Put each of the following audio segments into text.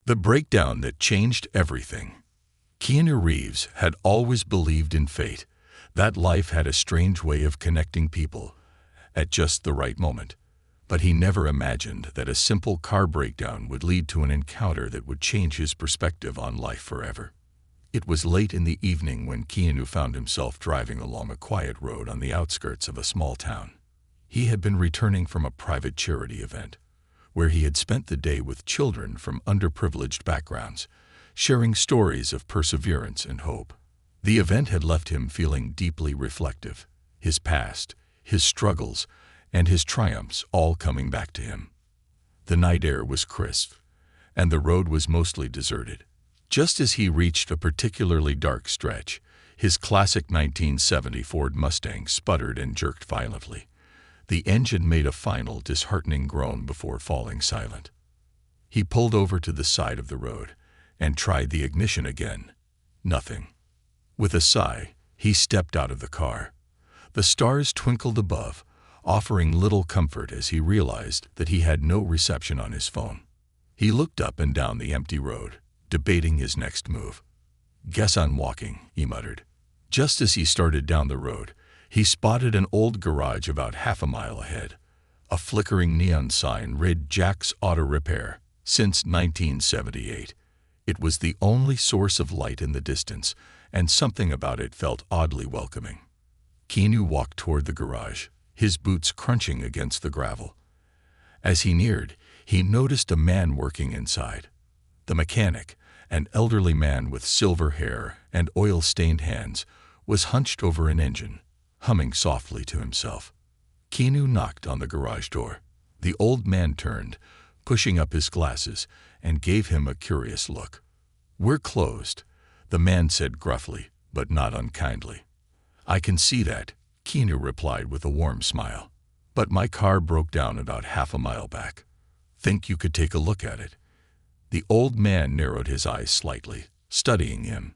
The breakdown that changed everything. Keanu Reeves had always believed in fate, that life had a strange way of connecting people at just the right moment. But he never imagined that a simple car breakdown would lead to an encounter that would change his perspective on life forever. It was late in the evening when Keanu found himself driving along a quiet road on the outskirts of a small town. He had been returning from a private charity event, where he had spent the day with children from underprivileged backgrounds, sharing stories of perseverance and hope. The event had left him feeling deeply reflective, his past, his struggles, and his triumphs all coming back to him. The night air was crisp, and the road was mostly deserted. Just as he reached a particularly dark stretch, his classic 1970 Ford Mustang sputtered and jerked violently. The engine made a final, disheartening groan before falling silent. He pulled over to the side of the road and tried the ignition again. Nothing. With a sigh, he stepped out of the car. The stars twinkled above, offering little comfort as he realized that he had no reception on his phone. He looked up and down the empty road, debating his next move. "Guess I'm walking," he muttered. Just as he started down the road, he spotted an old garage about half a mile ahead. A flickering neon sign read Jack's Auto Repair, since 1978. It was the only source of light in the distance, and something about it felt oddly welcoming. Keanu walked toward the garage, his boots crunching against the gravel. As he neared, he noticed a man working inside. The mechanic, an elderly man with silver hair and oil-stained hands, was hunched over an engine, humming softly to himself. Keanu knocked on the garage door. The old man turned, pushing up his glasses, and gave him a curious look. "We're closed," the man said gruffly, but not unkindly. "I can see that," Keanu replied with a warm smile. "But my car broke down about half a mile back. Think you could take a look at it?" The old man narrowed his eyes slightly, studying him.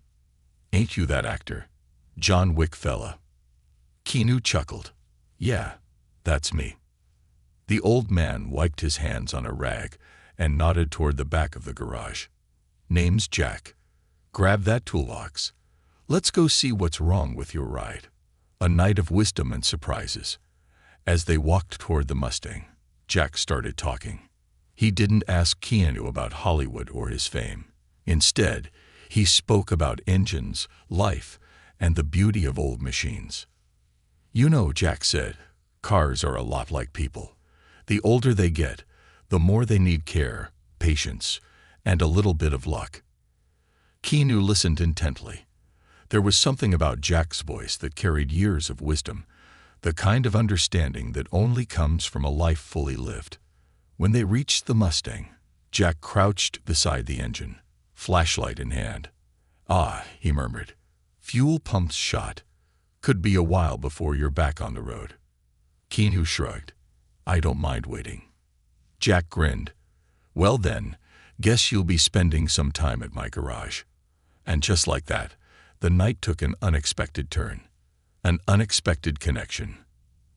"Ain't you that actor? John Wick fella?" Keanu chuckled. "Yeah, that's me." The old man wiped his hands on a rag and nodded toward the back of the garage. "Name's Jack. Grab that toolbox. Let's go see what's wrong with your ride." A night of wisdom and surprises. As they walked toward the Mustang, Jack started talking. He didn't ask Keanu about Hollywood or his fame. Instead, he spoke about engines, life, and the beauty of old machines. "You know," Jack said, "cars are a lot like people. The older they get, the more they need care, patience, and a little bit of luck." Keanu listened intently. There was something about Jack's voice that carried years of wisdom, the kind of understanding that only comes from a life fully lived. When they reached the Mustang, Jack crouched beside the engine, flashlight in hand. "Ah," he murmured, "fuel pump's shot. Could be a while before you're back on the road." Keanu shrugged. "I don't mind waiting." Jack grinned. "Well then, guess you'll be spending some time at my garage." And just like that, the night took an unexpected turn. An unexpected connection.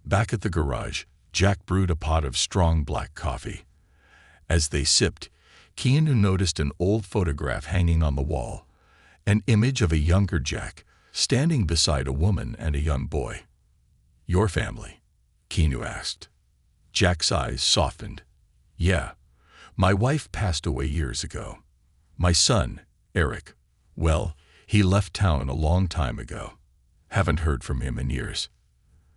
Back at the garage, Jack brewed a pot of strong black coffee. As they sipped, Keanu noticed an old photograph hanging on the wall, an image of a younger Jack, standing beside a woman and a young boy. "Your family?" Keanu asked. Jack's eyes softened. "Yeah, my wife passed away years ago. My son, Eric, well, he left town a long time ago. Haven't heard from him in years."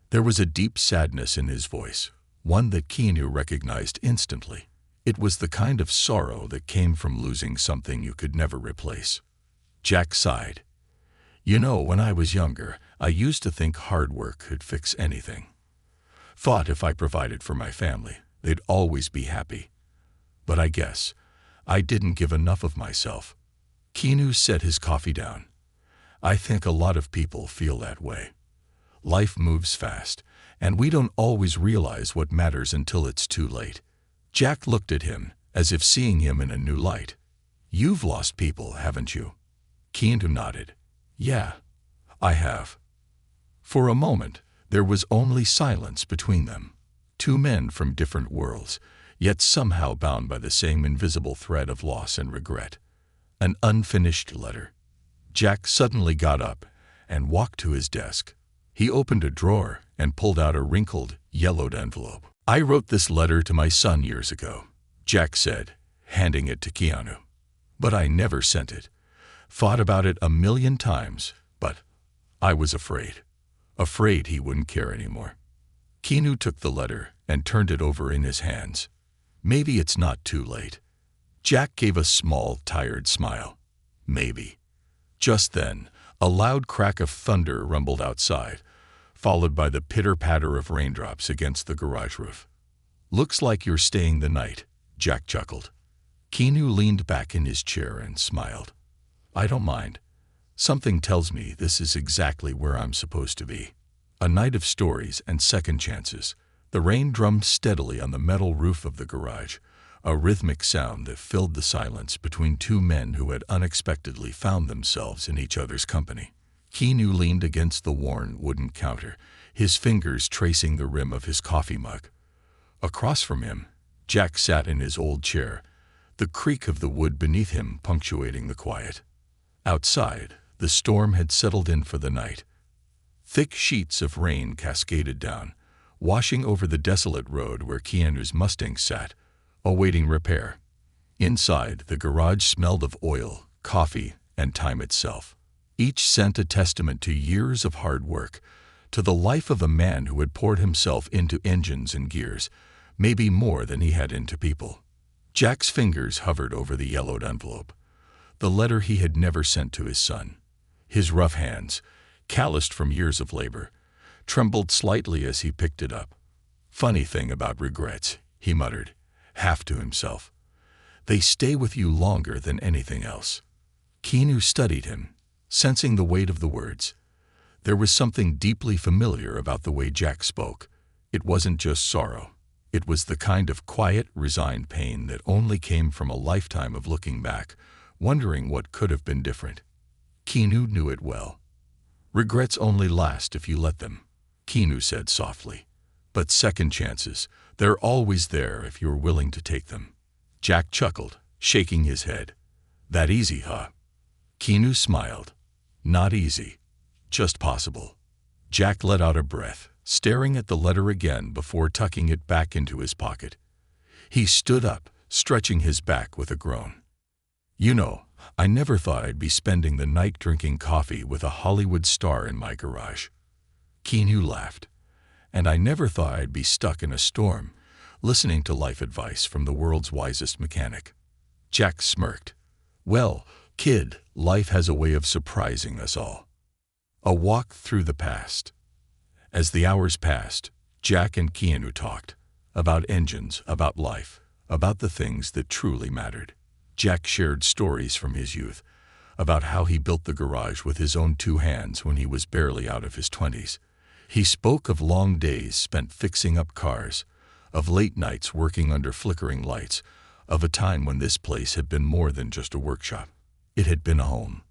There was a deep sadness in his voice, one that Keanu recognized instantly. It was the kind of sorrow that came from losing something you could never replace. Jack sighed. "You know, when I was younger, I used to think hard work could fix anything. Thought if I provided for my family, they'd always be happy. But I guess I didn't give enough of myself." Keanu set his coffee down. "I think a lot of people feel that way. Life moves fast, and we don't always realize what matters until it's too late." Jack looked at him, as if seeing him in a new light. "You've lost people, haven't you?" Keanu nodded. "Yeah, I have." For a moment, there was only silence between them. Two men from different worlds, yet somehow bound by the same invisible thread of loss and regret. An unfinished letter. Jack suddenly got up and walked to his desk. He opened a drawer and pulled out a wrinkled, yellowed envelope. "I wrote this letter to my son years ago," Jack said, handing it to Keanu. "But I never sent it. Thought about it 1,000,000 times, but I was afraid. Afraid he wouldn't care anymore." Keanu took the letter and turned it over in his hands. "Maybe it's not too late." Jack gave a small, tired smile. Maybe. Just then, a loud crack of thunder rumbled outside, followed by the pitter-patter of raindrops against the garage roof. "Looks like you're staying the night," Jack chuckled. Keanu leaned back in his chair and smiled. "I don't mind. Something tells me this is exactly where I'm supposed to be." A night of stories and second chances. The rain drummed steadily on the metal roof of the garage, a rhythmic sound that filled the silence between two men who had unexpectedly found themselves in each other's company. Keanu leaned against the worn wooden counter, his fingers tracing the rim of his coffee mug. Across from him, Jack sat in his old chair, the creak of the wood beneath him punctuating the quiet. Outside, the storm had settled in for the night. Thick sheets of rain cascaded down, washing over the desolate road where Keanu's Mustang sat, awaiting repair. Inside, the garage smelled of oil, coffee, and time itself. Each scent a testament to years of hard work, to the life of a man who had poured himself into engines and gears, maybe more than he had into people. Jack's fingers hovered over the yellowed envelope, the letter he had never sent to his son. His rough hands, calloused from years of labor, trembled slightly as he picked it up. "Funny thing about regrets," he muttered, half to himself. "They stay with you longer than anything else." Keanu studied him, sensing the weight of the words. There was something deeply familiar about the way Jack spoke. It wasn't just sorrow. It was the kind of quiet, resigned pain that only came from a lifetime of looking back, wondering what could have been different. Keanu knew it well. "Regrets only last if you let them," Keanu said softly. "But second chances, they're always there if you're willing to take them." Jack chuckled, shaking his head. "That easy, huh?" Keanu smiled. "Not easy, just possible." Jack let out a breath, staring at the letter again before tucking it back into his pocket. He stood up, stretching his back with a groan. "You know, I never thought I'd be spending the night drinking coffee with a Hollywood star in my garage." Keanu laughed. "And I never thought I'd be stuck in a storm, listening to life advice from the world's wisest mechanic." Jack smirked. "Well, kid, life has a way of surprising us all." A walk through the past. As the hours passed, Jack and Keanu talked. About engines, about life, about the things that truly mattered. Jack shared stories from his youth, about how he built the garage with his own 2 hands when he was barely out of his 20s. He spoke of long days spent fixing up cars, of late nights working under flickering lights, of a time when this place had been more than just a workshop. It had been a home.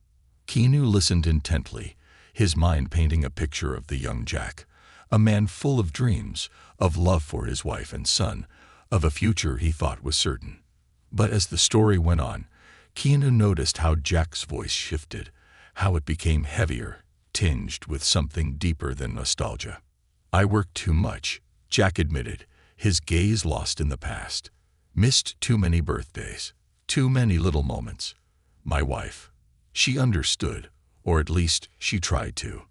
Keanu listened intently, his mind painting a picture of the young Jack, a man full of dreams, of love for his wife and son, of a future he thought was certain. But as the story went on, Keanu noticed how Jack's voice shifted, how it became heavier, tinged with something deeper than nostalgia. "I worked too much," Jack admitted, his gaze lost in the past. "Missed too many birthdays, too many little moments. My wife, she understood, or at least she tried to.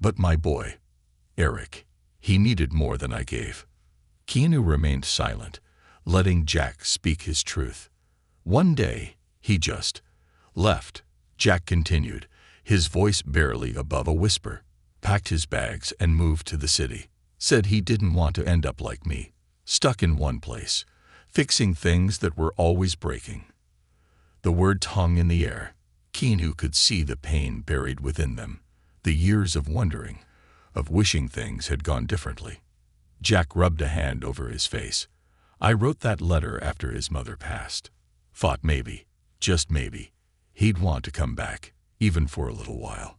But my boy, Eric, he needed more than I gave." Keanu remained silent, letting Jack speak his truth. "One day, he just left," Jack continued, his voice barely above a whisper. "Packed his bags and moved to the city. Said he didn't want to end up like me, stuck in one place, fixing things that were always breaking." The words hung in the air. Keanu could see the pain buried within them, the years of wondering, of wishing things had gone differently. Jack rubbed a hand over his face. "I wrote that letter after his mother passed. Thought maybe, just maybe, he'd want to come back, even for a little while.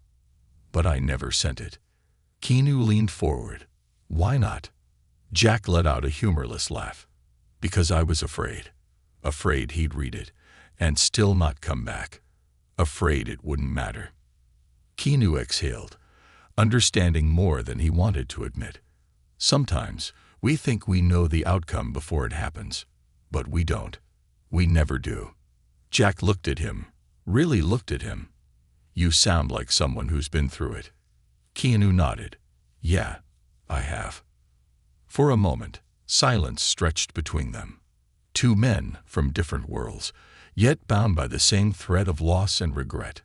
But I never sent it." Keanu leaned forward. "Why not?" Jack let out a humorless laugh. Because I was afraid. Afraid he'd read it, and still not come back. Afraid it wouldn't matter. Keanu exhaled, understanding more than he wanted to admit. Sometimes we think we know the outcome before it happens, but we don't. We never do. Jack looked at him, really looked at him. You sound like someone who's been through it. Keanu nodded. Yeah, I have. For a moment, silence stretched between them. Two men from different worlds, yet bound by the same thread of loss and regret.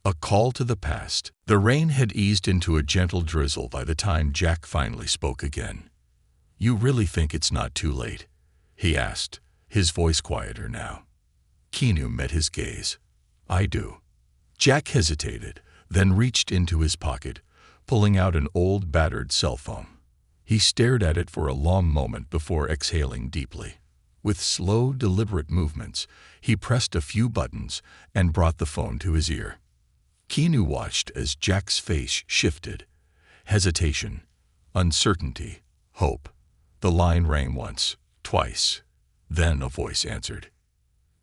A call to the past. The rain had eased into a gentle drizzle by the time Jack finally spoke again. You really think it's not too late? He asked, his voice quieter now. Keanu met his gaze. I do. Jack hesitated, then reached into his pocket, pulling out an old battered cell phone. He stared at it for a long moment before exhaling deeply. With slow, deliberate movements, he pressed a few buttons and brought the phone to his ear. Keanu watched as Jack's face shifted. Hesitation, uncertainty, hope. The line rang once, twice. Then a voice answered.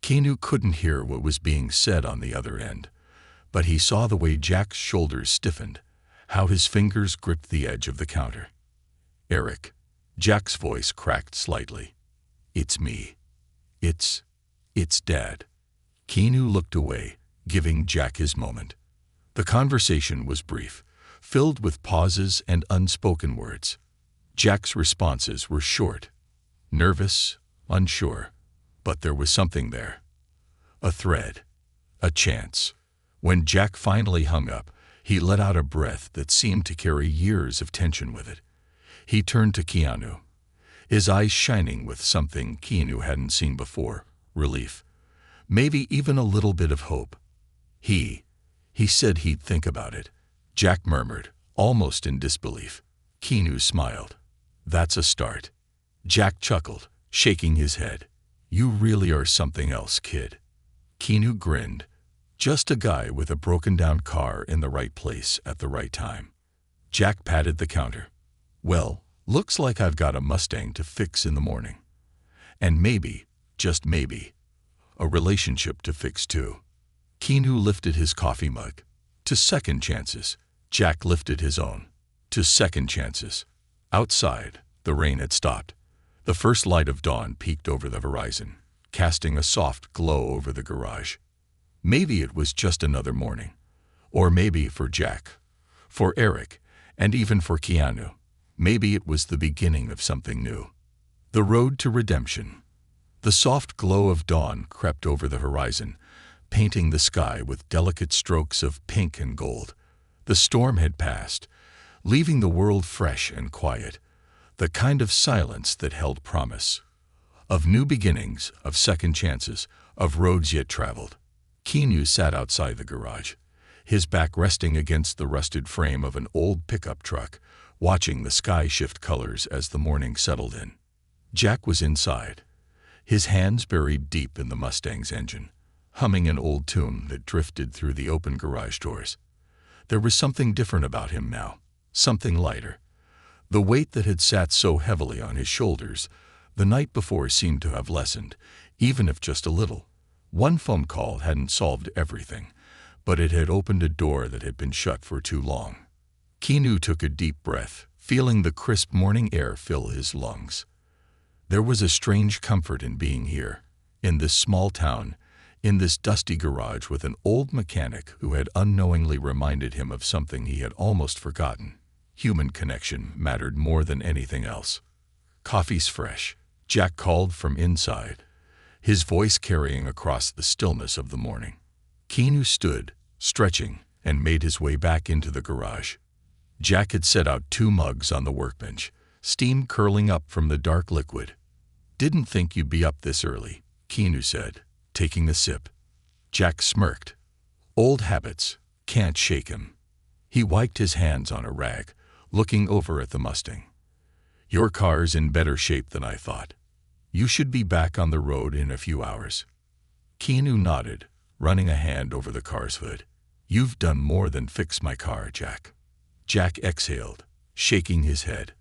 Keanu couldn't hear what was being said on the other end, but he saw the way Jack's shoulders stiffened, how his fingers gripped the edge of the counter. Eric. Jack's voice cracked slightly. It's me. It's Dad. Keanu looked away, giving Jack his moment. The conversation was brief, filled with pauses and unspoken words. Jack's responses were short, nervous, unsure, but there was something there. A thread, a chance. When Jack finally hung up, he let out a breath that seemed to carry years of tension with it. He turned to Keanu, his eyes shining with something Keanu hadn't seen before, relief. Maybe even a little bit of hope. He said he'd think about it. Jack murmured, almost in disbelief. Keanu smiled. That's a start. Jack chuckled, shaking his head. You really are something else, kid. Keanu grinned. Just a guy with a broken-down car in the right place at the right time. Jack patted the counter. Well, looks like I've got a Mustang to fix in the morning. And maybe, just maybe, a relationship to fix too. Keanu lifted his coffee mug. To second chances. Jack lifted his own. To second chances. Outside, the rain had stopped. The first light of dawn peeked over the horizon, casting a soft glow over the garage. Maybe it was just another morning. Or maybe for Jack, for Eric, and even for Keanu, maybe it was the beginning of something new. The road to redemption. The soft glow of dawn crept over the horizon, painting the sky with delicate strokes of pink and gold. The storm had passed, leaving the world fresh and quiet, the kind of silence that held promise. Of new beginnings, of second chances, of roads yet traveled. Keanu sat outside the garage, his back resting against the rusted frame of an old pickup truck, watching the sky shift colors as the morning settled in. Jack was inside, his hands buried deep in the Mustang's engine, humming an old tune that drifted through the open garage doors. There was something different about him now, something lighter. The weight that had sat so heavily on his shoulders the night before seemed to have lessened, even if just a little. One phone call hadn't solved everything, but it had opened a door that had been shut for too long. Keanu took a deep breath, feeling the crisp morning air fill his lungs. There was a strange comfort in being here, in this small town, in this dusty garage with an old mechanic who had unknowingly reminded him of something he had almost forgotten. Human connection mattered more than anything else. Coffee's fresh, Jack called from inside, his voice carrying across the stillness of the morning. Keanu stood, stretching, and made his way back into the garage. Jack had set out 2 mugs on the workbench, steam curling up from the dark liquid. Didn't think you'd be up this early, Keanu said, taking a sip. Jack smirked. Old habits, can't shake him. He wiped his hands on a rag, looking over at the Mustang. Your car's in better shape than I thought. You should be back on the road in a few hours. Keanu nodded, running a hand over the car's hood. You've done more than fix my car, Jack. Jack exhaled, shaking his head.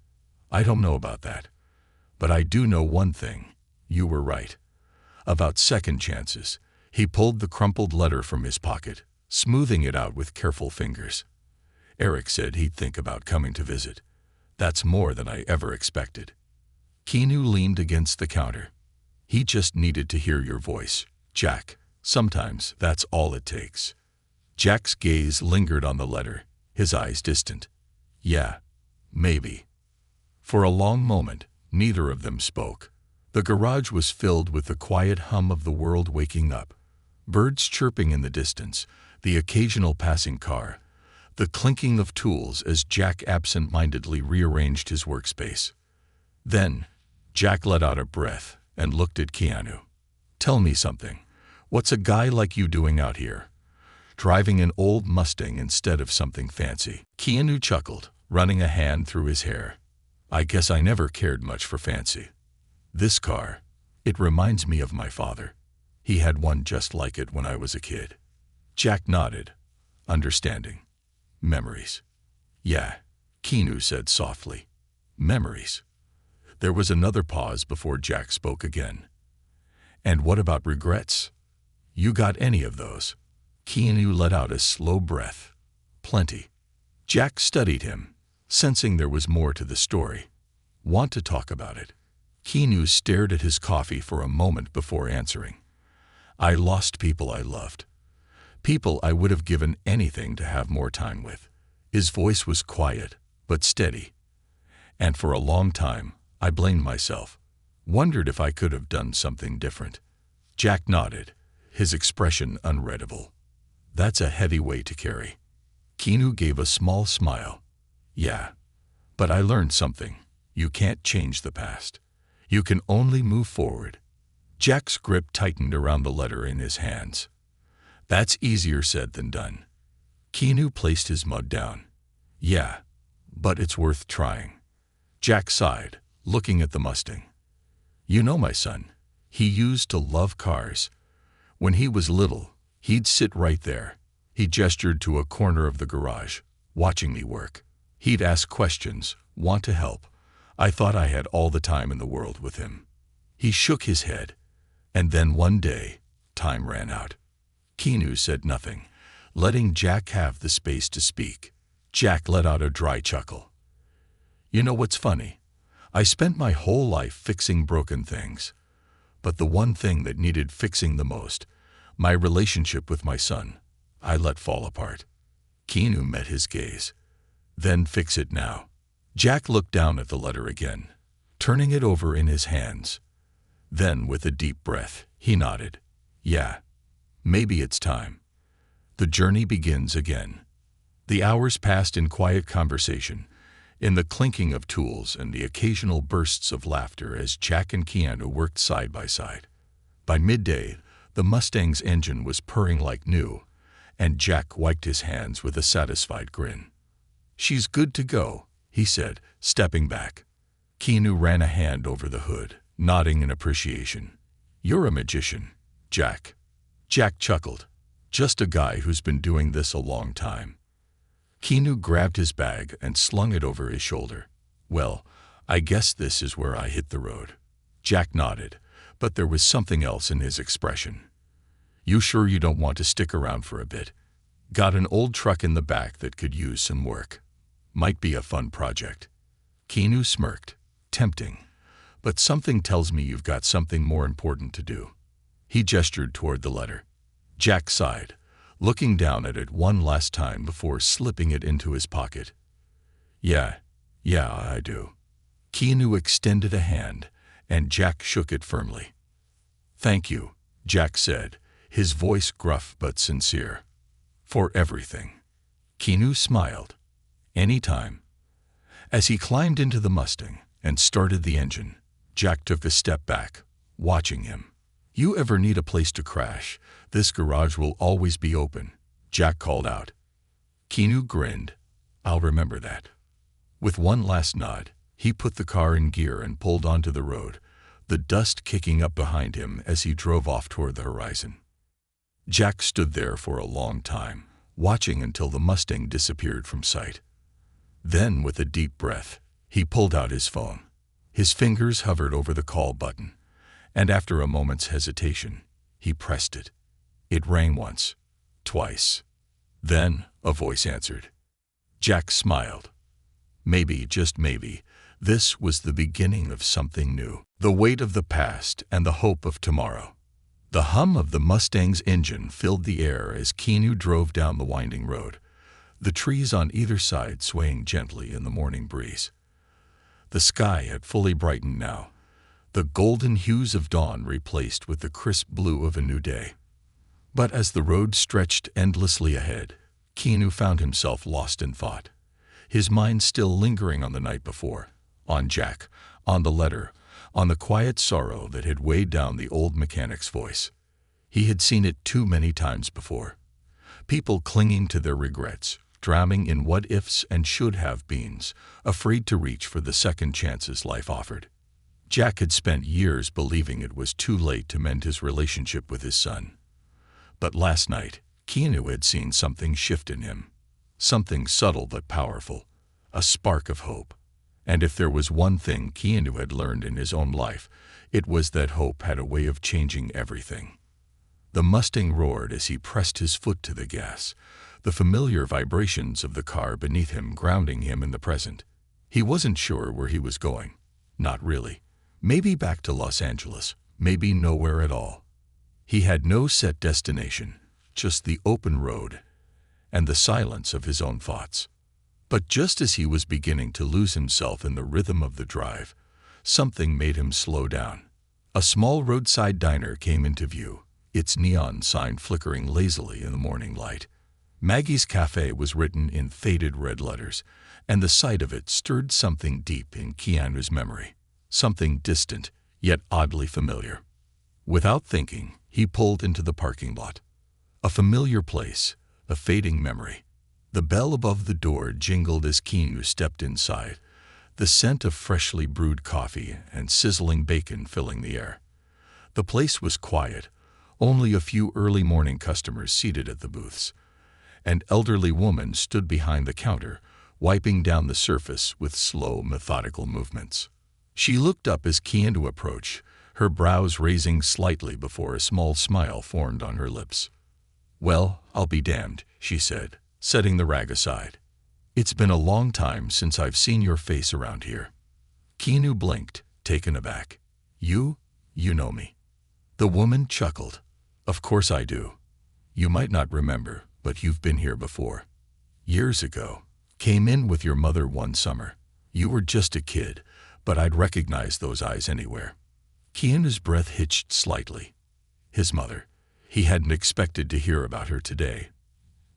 I don't know about that. But I do know one thing. You were right. About second chances. He pulled the crumpled letter from his pocket, smoothing it out with careful fingers. Eric said he'd think about coming to visit. That's more than I ever expected. Keanu leaned against the counter. He just needed to hear your voice, Jack. Sometimes that's all it takes. Jack's gaze lingered on the letter, his eyes distant. Yeah, maybe. For a long moment, neither of them spoke. The garage was filled with the quiet hum of the world waking up. Birds chirping in the distance, the occasional passing car, the clinking of tools as Jack absent-mindedly rearranged his workspace. Then, Jack let out a breath and looked at Keanu. Tell me something. What's a guy like you doing out here? Driving an old Mustang instead of something fancy. Keanu chuckled, running a hand through his hair. I guess I never cared much for fancy. This car, it reminds me of my father. He had one just like it when I was a kid. Jack nodded, understanding. Memories. Yeah, Keanu said softly. Memories. There was another pause before Jack spoke again. And what about regrets? You got any of those? Keanu let out a slow breath. Plenty. Jack studied him, sensing there was more to the story. Want to talk about it? Keanu stared at his coffee for a moment before answering. I lost people I loved. People I would have given anything to have more time with. His voice was quiet, but steady. And for a long time, I blamed myself. Wondered if I could have done something different. Jack nodded, his expression unreadable. That's a heavy weight to carry. Keanu gave a small smile. Yeah, but I learned something. You can't change the past. You can only move forward. Jack's grip tightened around the letter in his hands. That's easier said than done. Keanu placed his mug down. Yeah, but it's worth trying. Jack sighed, looking at the Mustang. You know my son. He used to love cars. When he was little, he'd sit right there. He gestured to a corner of the garage, watching me work. He'd ask questions, want to help. I thought I had all the time in the world with him. He shook his head. And then one day, time ran out. Keanu said nothing, letting Jack have the space to speak. Jack let out a dry chuckle. You know what's funny? I spent my whole life fixing broken things. But the one thing that needed fixing the most, my relationship with my son, I let fall apart. Keanu met his gaze. Then fix it now. Jack looked down at the letter again, turning it over in his hands. Then, with a deep breath, he nodded. Yeah, maybe it's time. The journey begins again. The hours passed in quiet conversation, in the clinking of tools and the occasional bursts of laughter as Jack and Keanu worked side by side. By midday, the Mustang's engine was purring like new, and Jack wiped his hands with a satisfied grin. She's good to go, he said, stepping back. Keanu ran a hand over the hood, nodding in appreciation. You're a magician, Jack. Jack chuckled. Just a guy who's been doing this a long time. Keanu grabbed his bag and slung it over his shoulder. Well, I guess this is where I hit the road. Jack nodded, but there was something else in his expression. You sure you don't want to stick around for a bit? Got an old truck in the back that could use some work. Might be a fun project. Keanu smirked. Tempting. But something tells me you've got something more important to do. He gestured toward the letter. Jack sighed, looking down at it one last time before slipping it into his pocket. Yeah, I do. Keanu extended a hand, and Jack shook it firmly. Thank you, Jack said, his voice gruff but sincere. For everything. Keanu smiled. Anytime. As he climbed into the Mustang and started the engine, Jack took a step back, watching him. You ever need a place to crash, this garage will always be open, Jack called out. Keanu grinned. I'll remember that. With one last nod, he put the car in gear and pulled onto the road, the dust kicking up behind him as he drove off toward the horizon. Jack stood there for a long time, watching until the Mustang disappeared from sight. Then, with a deep breath, he pulled out his phone. His fingers hovered over the call button, and after a moment's hesitation, he pressed it. It rang once, twice. Then a voice answered. Jack smiled. Maybe, just maybe, this was the beginning of something new. The weight of the past and the hope of tomorrow. The hum of the Mustang's engine filled the air as Keanu drove down the winding road, the trees on either side swaying gently in the morning breeze. The sky had fully brightened now, the golden hues of dawn replaced with the crisp blue of a new day. But as the road stretched endlessly ahead, Keanu found himself lost in thought, his mind still lingering on the night before, on Jack, on the letter, on the quiet sorrow that had weighed down the old mechanic's voice. He had seen it too many times before. People clinging to their regrets, drowning in what-ifs and should-have-beens, afraid to reach for the second chances life offered. Jack had spent years believing it was too late to mend his relationship with his son. But last night, Keanu had seen something shift in him. Something subtle but powerful. A spark of hope. And if there was one thing Keanu had learned in his own life, it was that hope had a way of changing everything. The Mustang roared as he pressed his foot to the gas, the familiar vibrations of the car beneath him grounding him in the present. He wasn't sure where he was going. Not really. Maybe back to Los Angeles, maybe nowhere at all. He had no set destination, just the open road and the silence of his own thoughts. But just as he was beginning to lose himself in the rhythm of the drive, something made him slow down. A small roadside diner came into view, its neon sign flickering lazily in the morning light. Maggie's Cafe was written in faded red letters, and the sight of it stirred something deep in Keanu's memory, something distant, yet oddly familiar. Without thinking, he pulled into the parking lot. A familiar place, a fading memory. The bell above the door jingled as Keanu stepped inside, the scent of freshly brewed coffee and sizzling bacon filling the air. The place was quiet, only a few early morning customers seated at the booths. An elderly woman stood behind the counter, wiping down the surface with slow, methodical movements. She looked up as Keanu approached, her brows raising slightly before a small smile formed on her lips. "Well, I'll be damned," she said, setting the rag aside. "It's been a long time since I've seen your face around here." Keanu blinked, taken aback. You know me." The woman chuckled. "Of course I do. You might not remember, but you've been here before. Years ago. Came in with your mother one summer. You were just a kid, but I'd recognize those eyes anywhere." Keanu's breath hitched slightly. His mother. He hadn't expected to hear about her today.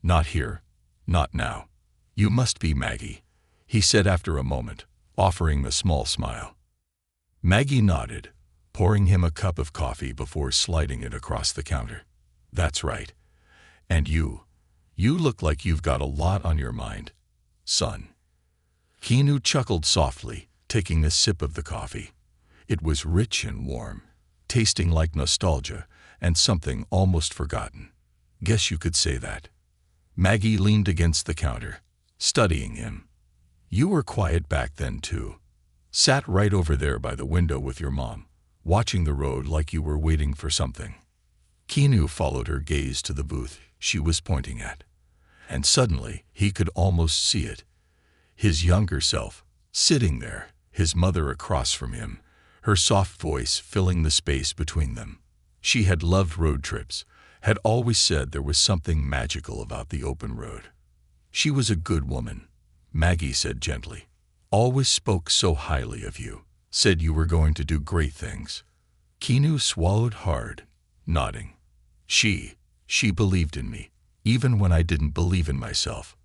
"Not here. Not now. You must be Maggie," he said after a moment, offering a small smile. Maggie nodded, pouring him a cup of coffee before sliding it across the counter. "That's right. And you look like you've got a lot on your mind, son." Keanu chuckled softly, taking a sip of the coffee. It was rich and warm, tasting like nostalgia and something almost forgotten. "Guess you could say that." Maggie leaned against the counter, studying him. "You were quiet back then, too. Sat right over there by the window with your mom, watching the road like you were waiting for something." Keanu followed her gaze to the booth she was pointing at. And suddenly, he could almost see it. His younger self, sitting there, his mother across from him, her soft voice filling the space between them. She had loved road trips, had always said there was something magical about the open road. "She was a good woman," Maggie said gently. "Always spoke so highly of you, said you were going to do great things." Keanu swallowed hard, nodding. She believed in me, even when I didn't believe in myself."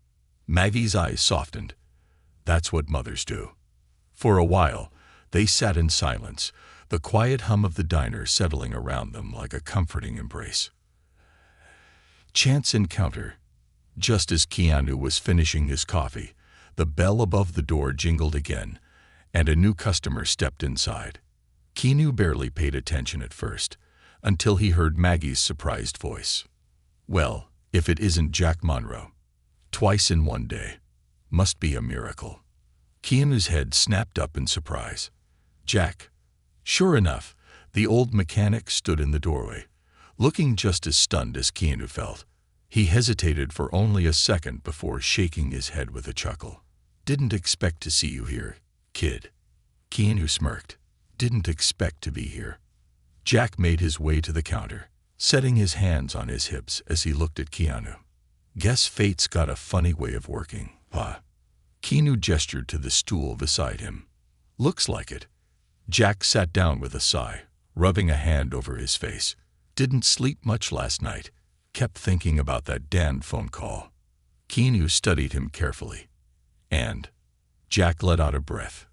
Maggie's eyes softened. "That's what mothers do." For a while, they sat in silence, the quiet hum of the diner settling around them like a comforting embrace. Chance encounter. Just as Keanu was finishing his coffee, the bell above the door jingled again, and a new customer stepped inside. Keanu barely paid attention at first, until he heard Maggie's surprised voice. "Well, if it isn't Jack Monroe. Twice in one day. Must be a miracle." Keanu's head snapped up in surprise. "Jack." Sure enough, The old mechanic stood in the doorway, looking just as stunned as Keanu felt. He hesitated for only a second before shaking his head with a chuckle. "Didn't expect to see you here, kid." Keanu smirked. "Didn't expect to be here." Jack made his way to the counter, setting his hands on his hips as he looked at Keanu. "Guess fate's got a funny way of working, huh?" Keanu gestured to the stool beside him. "Looks like it." Jack sat down with a sigh, rubbing a hand over his face. "Didn't sleep much last night. Kept thinking about that damned phone call." Keanu studied him carefully. "And?" Jack let out a breath.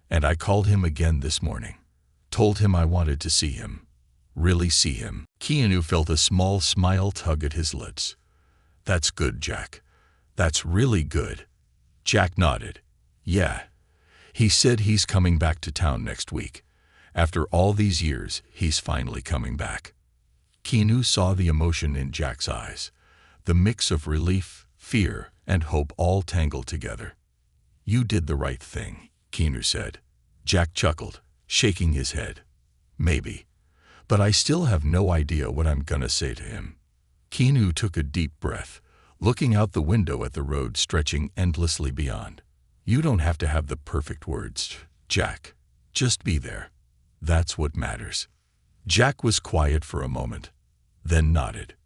"And I called him again this morning. Told him I wanted to see him. Really see him." Keanu felt a small smile tug at his lips. "That's good, Jack. That's really good." Jack nodded. "Yeah. He said he's coming back to town next week. After all these years, he's finally coming back." Keanu saw the emotion in Jack's eyes, the mix of relief, fear, and hope all tangled together. "You did the right thing," Keanu said. Jack chuckled, shaking his head. "Maybe. But I still have no idea what I'm gonna say to him." Keanu took a deep breath, looking out the window at the road stretching endlessly beyond. "You don't have to have the perfect words, Jack. Just be there. That's what matters." Jack was quiet for a moment, then nodded.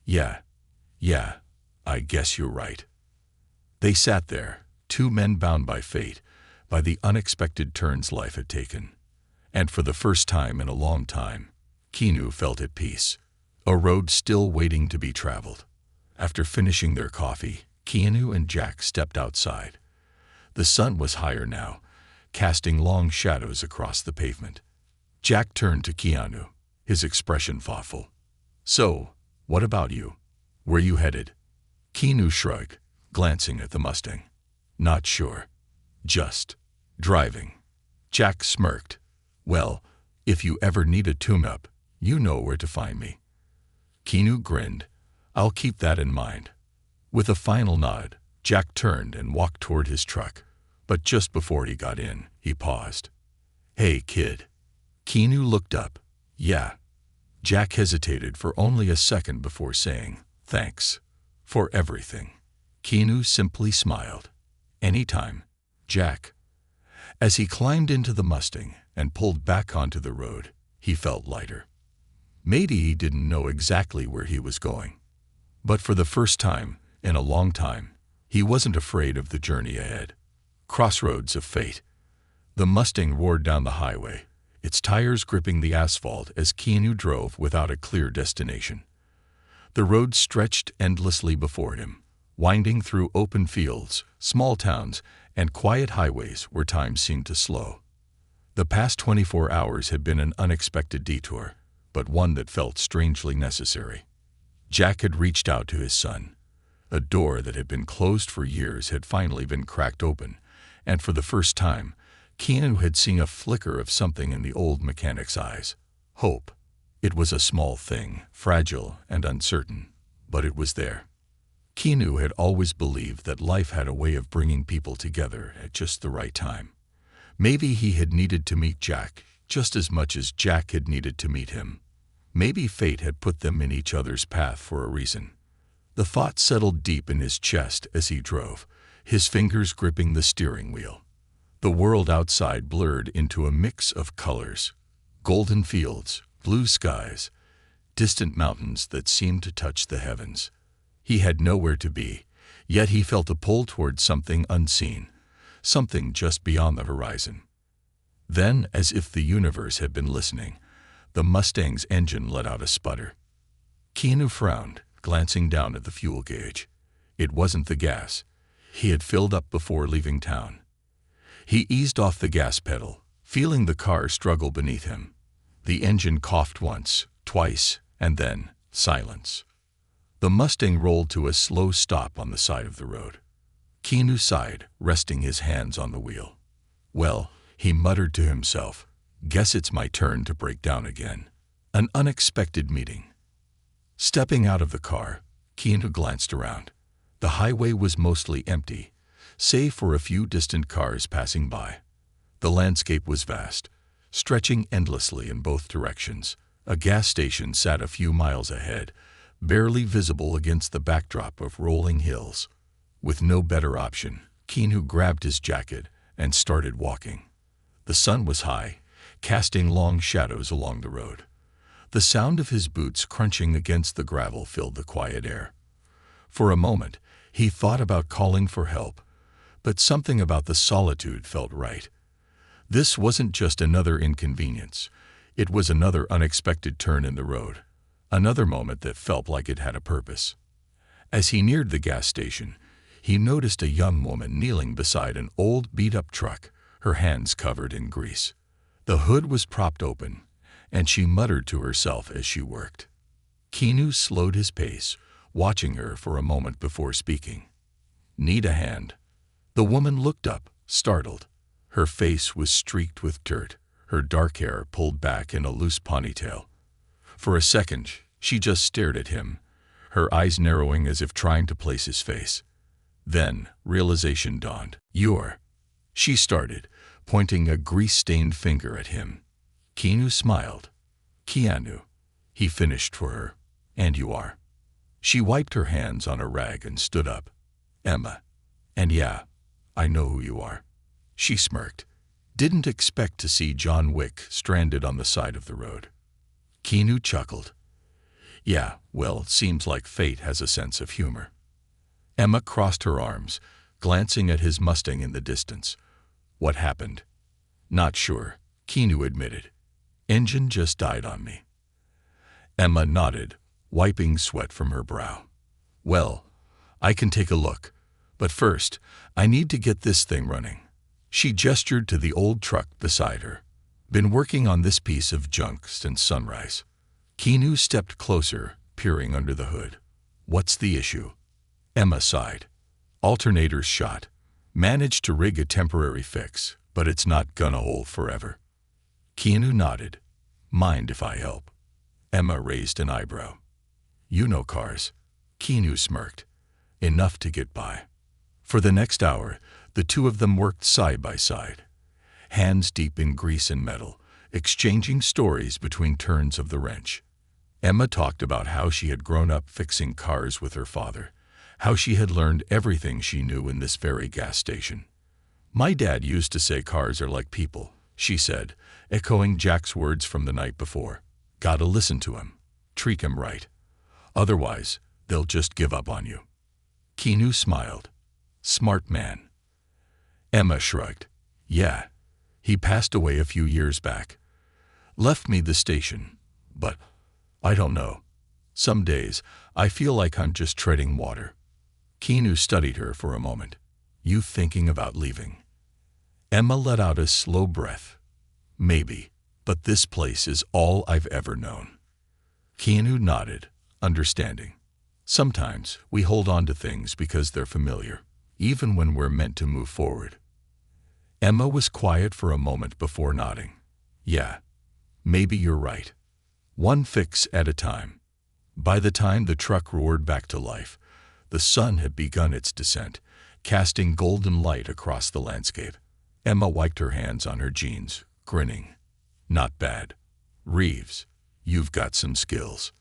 Yeah, I guess you're right." They sat there, two men bound by fate, by the unexpected turns life had taken. And for the first time in a long time, Keanu felt at peace. A road still waiting to be traveled. After finishing their coffee, Keanu and Jack stepped outside. The sun was higher now, casting long shadows across the pavement. Jack turned to Keanu, his expression thoughtful. "So, what about you? Where you headed?" Keanu shrugged, glancing at the Mustang. "Not sure. Just driving." Jack smirked. "Well, if you ever need a tune-up, you know where to find me." Keanu grinned. "I'll keep that in mind." With a final nod, Jack turned and walked toward his truck. But just before he got in, he paused. "Hey, kid." Keanu looked up. "Yeah." Jack hesitated for only a second before saying, "Thanks. For everything." Keanu simply smiled. "Anytime, Jack." As he climbed into the Mustang and pulled back onto the road, he felt lighter. Maybe he didn't know exactly where he was going. But for the first time, in a long time, he wasn't afraid of the journey ahead. Crossroads of fate. The Mustang roared down the highway, its tires gripping the asphalt as Keanu drove without a clear destination. The road stretched endlessly before him, winding through open fields, small towns, and quiet highways where time seemed to slow. The past 24 hours had been an unexpected detour, but one that felt strangely necessary. Jack had reached out to his son. A door that had been closed for years had finally been cracked open, and for the first time, Keanu had seen a flicker of something in the old mechanic's eyes. Hope. It was a small thing, fragile and uncertain, but it was there. Keanu had always believed that life had a way of bringing people together at just the right time. Maybe he had needed to meet Jack just as much as Jack had needed to meet him. Maybe fate had put them in each other's path for a reason. The thought settled deep in his chest as he drove, his fingers gripping the steering wheel. The world outside blurred into a mix of colors: golden fields, blue skies, distant mountains that seemed to touch the heavens. He had nowhere to be, yet he felt a pull toward something unseen, something just beyond the horizon. Then, as if the universe had been listening, the Mustang's engine let out a sputter. Keanu frowned, glancing down at the fuel gauge. It wasn't the gas. He had filled up before leaving town. He eased off the gas pedal, feeling the car struggle beneath him. The engine coughed once, twice, and then silence. The Mustang rolled to a slow stop on the side of the road. Keanu sighed, resting his hands on the wheel. "Well," he muttered to himself, "guess it's my turn to break down again." An unexpected meeting. Stepping out of the car, Keanu glanced around. The highway was mostly empty, save for a few distant cars passing by. The landscape was vast, stretching endlessly in both directions. A gas station sat a few miles ahead, barely visible against the backdrop of rolling hills. With no better option, Keanu grabbed his jacket and started walking. The sun was high, casting long shadows along the road. The sound of his boots crunching against the gravel filled the quiet air. For a moment, he thought about calling for help, but something about the solitude felt right. This wasn't just another inconvenience. It was another unexpected turn in the road, another moment that felt like it had a purpose. As he neared the gas station, he noticed a young woman kneeling beside an old beat-up truck, her hands covered in grease. The hood was propped open, and she muttered to herself as she worked. Keanu slowed his pace, watching her for a moment before speaking. "Need a hand?" The woman looked up, startled. Her face was streaked with dirt, her dark hair pulled back in a loose ponytail. For a second, she just stared at him, her eyes narrowing as if trying to place his face. Then, realization dawned. "You're—" she started, pointing a grease-stained finger at him. Keanu smiled. "Keanu," he finished for her. "And you are." She wiped her hands on a rag and stood up. "Emma. And yeah, I know who you are." She smirked. "Didn't expect to see John Wick stranded on the side of the road." Keanu chuckled. "Yeah, well, it seems like fate has a sense of humor." Emma crossed her arms, glancing at his Mustang in the distance. "What happened?" "Not sure," Keanu admitted. "Engine just died on me." Emma nodded, wiping sweat from her brow. "Well, I can take a look, but first, I need to get this thing running." She gestured to the old truck beside her. "Been working on this piece of junk since sunrise." Keanu stepped closer, peering under the hood. "What's the issue?" Emma sighed. "Alternator's shot. Managed to rig a temporary fix, but it's not gonna hold forever." Keanu nodded. "Mind if I help?" Emma raised an eyebrow. "You know cars." Keanu smirked. "Enough to get by." For the next hour, the two of them worked side by side, hands deep in grease and metal, exchanging stories between turns of the wrench. Emma talked about how she had grown up fixing cars with her father, how she had learned everything she knew in this very gas station. "My dad used to say cars are like people," she said, echoing Jack's words from the night before. "Gotta listen to him, treat him right. Otherwise, they'll just give up on you." Keanu smiled. "Smart man." Emma shrugged. "Yeah, he passed away a few years back. Left me the station, but I don't know. Some days, I feel like I'm just treading water." Keanu studied her for a moment. "You thinking about leaving?" Emma let out a slow breath. "Maybe, but this place is all I've ever known." Keanu nodded, understanding. Sometimes we hold on to things because they're familiar, even when we're meant to move forward. Emma was quiet for a moment before nodding. "Yeah, maybe you're right. One fix at a time." By the time the truck roared back to life, the sun had begun its descent, casting golden light across the landscape. Emma wiped her hands on her jeans, grinning. "Not bad. Reeves, you've got some skills."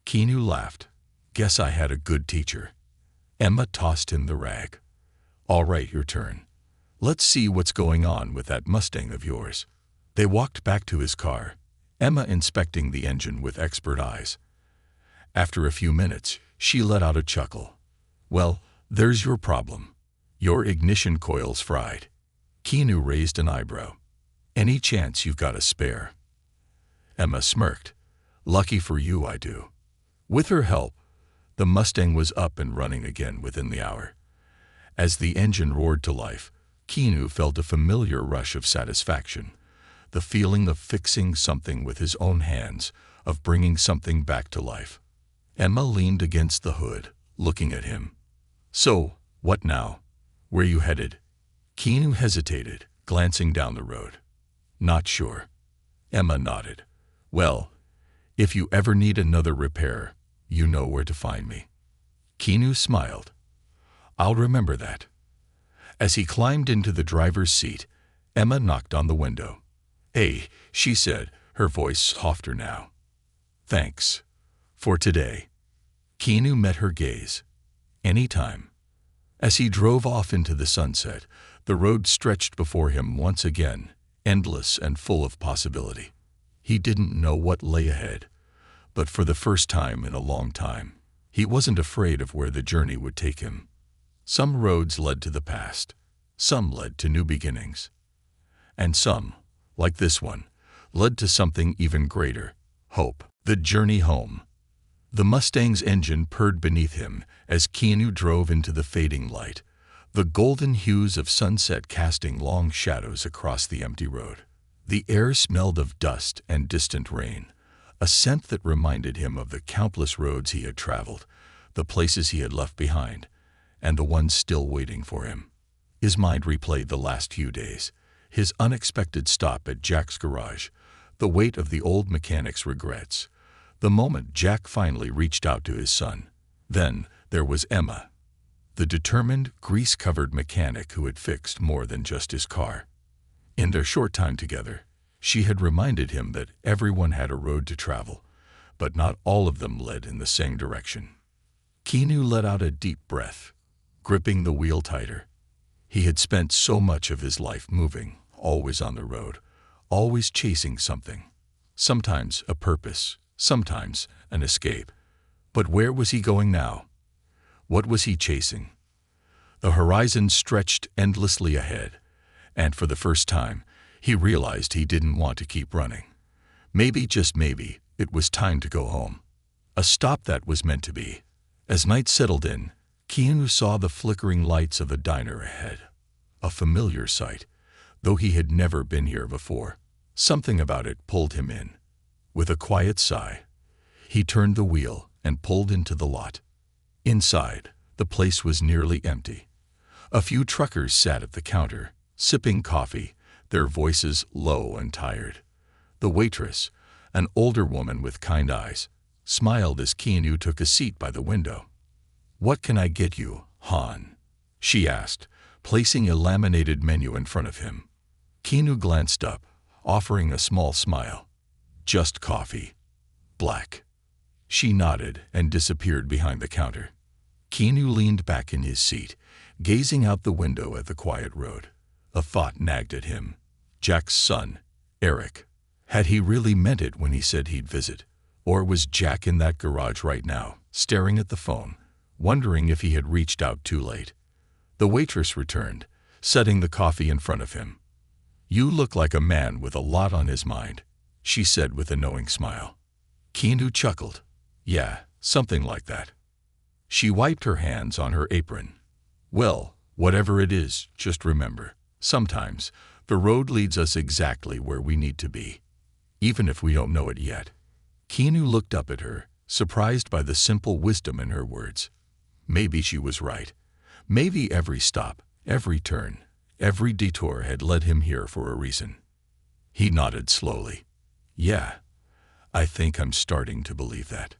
Keanu laughed. "Guess I had a good teacher." Emma tossed him the rag. "All right, your turn. Let's see what's going on with that Mustang of yours." They walked back to his car, Emma inspecting the engine with expert eyes. After a few minutes, she let out a chuckle. "Well, there's your problem. Your ignition coil's fried." Keanu raised an eyebrow. "Any chance you've got a spare?" Emma smirked. "Lucky for you, I do." With her help, the Mustang was up and running again within the hour. As the engine roared to life, Keanu felt a familiar rush of satisfaction, the feeling of fixing something with his own hands, of bringing something back to life. Emma leaned against the hood, looking at him. "So, what now? Where you headed?" Keanu hesitated, glancing down the road. "Not sure." Emma nodded. "Well, if you ever need another repair, you know where to find me." Keanu smiled. "I'll remember that." As he climbed into the driver's seat, Emma knocked on the window. "Hey," she said, her voice softer now. "Thanks. For today." Keanu met her gaze. "Anytime." As he drove off into the sunset, the road stretched before him once again, endless and full of possibility. He didn't know what lay ahead, but for the first time in a long time, he wasn't afraid of where the journey would take him. Some roads led to the past, some led to new beginnings, and some, like this one, led to something even greater: hope. The journey home. The Mustang's engine purred beneath him as Keanu drove into the fading light, the golden hues of sunset casting long shadows across the empty road. The air smelled of dust and distant rain, a scent that reminded him of the countless roads he had traveled, the places he had left behind, and the ones still waiting for him. His mind replayed the last few days, his unexpected stop at Jack's garage, the weight of the old mechanic's regrets, the moment Jack finally reached out to his son. Then there was Emma, the determined, grease-covered mechanic who had fixed more than just his car. In their short time together, she had reminded him that everyone had a road to travel, but not all of them led in the same direction. Keanu let out a deep breath, gripping the wheel tighter. He had spent so much of his life moving, always on the road, always chasing something. Sometimes a purpose, sometimes an escape. But where was he going now? What was he chasing? The horizon stretched endlessly ahead, and for the first time, he realized he didn't want to keep running. Maybe, just maybe, it was time to go home. A stop that was meant to be. As night settled in, Keanu saw the flickering lights of a diner ahead. A familiar sight, though he had never been here before. Something about it pulled him in. With a quiet sigh, he turned the wheel and pulled into the lot. Inside, the place was nearly empty. A few truckers sat at the counter, sipping coffee, their voices low and tired. The waitress, an older woman with kind eyes, smiled as Keanu took a seat by the window. "What can I get you, hon?" she asked, placing a laminated menu in front of him. Keanu glanced up, offering a small smile. "Just coffee. Black." She nodded and disappeared behind the counter. Keanu leaned back in his seat, gazing out the window at the quiet road. A thought nagged at him. Jack's son, Eric. Had he really meant it when he said he'd visit? Or was Jack in that garage right now, staring at the phone, wondering if he had reached out too late? The waitress returned, setting the coffee in front of him. "You look like a man with a lot on his mind," she said with a knowing smile. Keanu chuckled. "Yeah, something like that." She wiped her hands on her apron. "Well, whatever it is, just remember, sometimes the road leads us exactly where we need to be, even if we don't know it yet." Keanu looked up at her, surprised by the simple wisdom in her words. Maybe she was right. Maybe every stop, every turn, every detour had led him here for a reason. He nodded slowly. "Yeah, I think I'm starting to believe that."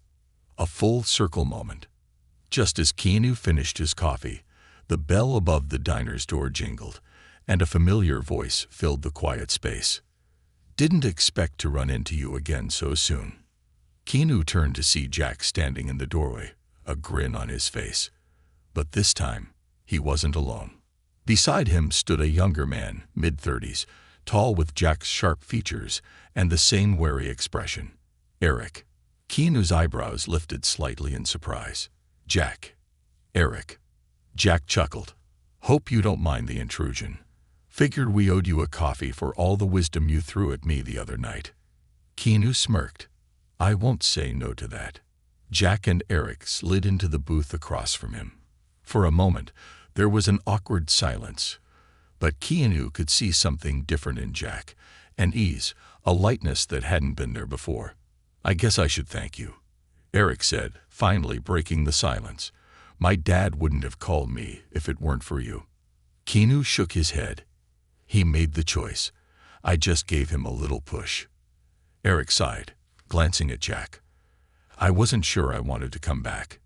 A full circle moment. Just as Keanu finished his coffee, the bell above the diner's door jingled, and a familiar voice filled the quiet space. "Didn't expect to run into you again so soon." Keanu turned to see Jack standing in the doorway, a grin on his face. But this time, he wasn't alone. Beside him stood a younger man, mid-30s, tall with Jack's sharp features and the same wary expression. Eric. Keanu's eyebrows lifted slightly in surprise. "Jack." "Eric." Jack chuckled. "Hope you don't mind the intrusion. Figured we owed you a coffee for all the wisdom you threw at me the other night." Keanu smirked. "I won't say no to that." Jack and Eric slid into the booth across from him. For a moment, there was an awkward silence, but Keanu could see something different in Jack, an ease, a lightness that hadn't been there before. "I guess I should thank you," Eric said, finally breaking the silence. "My dad wouldn't have called me if it weren't for you." Keanu shook his head. "He made the choice. I just gave him a little push." Eric sighed, glancing at Jack. "I wasn't sure I wanted to come back.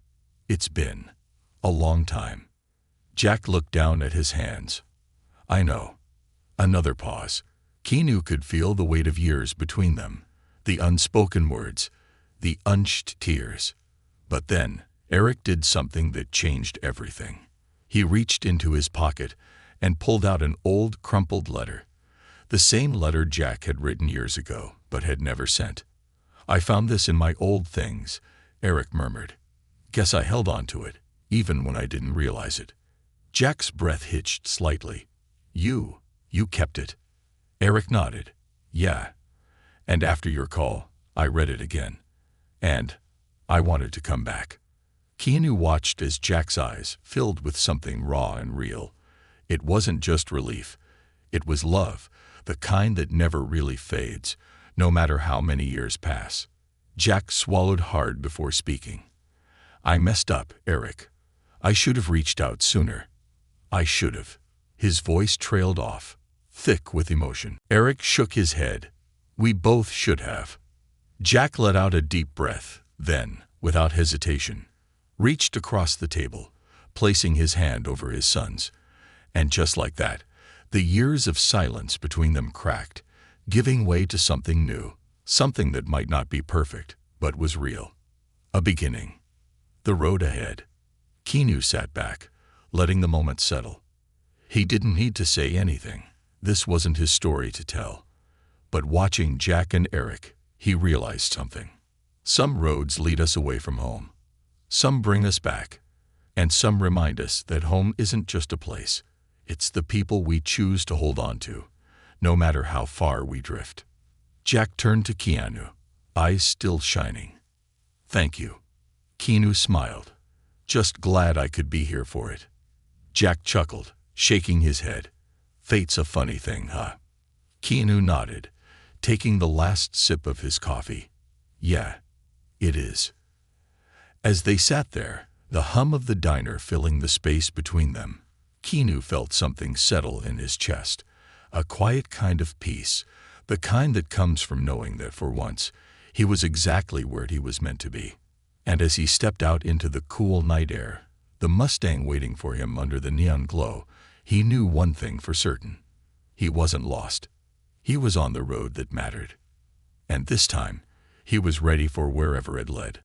It's been a long time." Jack looked down at his hands. "I know." Another pause. Keanu could feel the weight of years between them, the unspoken words, the unshed tears. But then, Eric did something that changed everything. He reached into his pocket and pulled out an old, crumpled letter. The same letter Jack had written years ago, but had never sent. "I found this in my old things," Eric murmured. "Guess I held on to it, even when I didn't realize it." Jack's breath hitched slightly. You kept it." Eric nodded. "Yeah. And after your call, I read it again. And I wanted to come back." Keanu watched as Jack's eyes filled with something raw and real. It wasn't just relief. It was love, the kind that never really fades, no matter how many years pass. Jack swallowed hard before speaking. "I messed up, Eric. I should have reached out sooner. I should have." His voice trailed off, thick with emotion. Eric shook his head. "We both should have." Jack let out a deep breath, then, without hesitation, reached across the table, placing his hand over his son's. And just like that, the years of silence between them cracked, giving way to something new, something that might not be perfect, but was real. A beginning. The road ahead. Keanu sat back, letting the moment settle. He didn't need to say anything. This wasn't his story to tell. But watching Jack and Eric, he realized something. Some roads lead us away from home. Some bring us back. And some remind us that home isn't just a place. It's the people we choose to hold on to, no matter how far we drift. Jack turned to Keanu, eyes still shining. "Thank you." Keanu smiled. "Just glad I could be here for it." Jack chuckled, shaking his head. "Fate's a funny thing, huh?" Keanu nodded, taking the last sip of his coffee. "Yeah, it is." As they sat there, the hum of the diner filling the space between them, Keanu felt something settle in his chest, a quiet kind of peace, the kind that comes from knowing that for once, he was exactly where he was meant to be. And as he stepped out into the cool night air, the Mustang waiting for him under the neon glow, he knew one thing for certain. He wasn't lost. He was on the road that mattered. And this time, he was ready for wherever it led.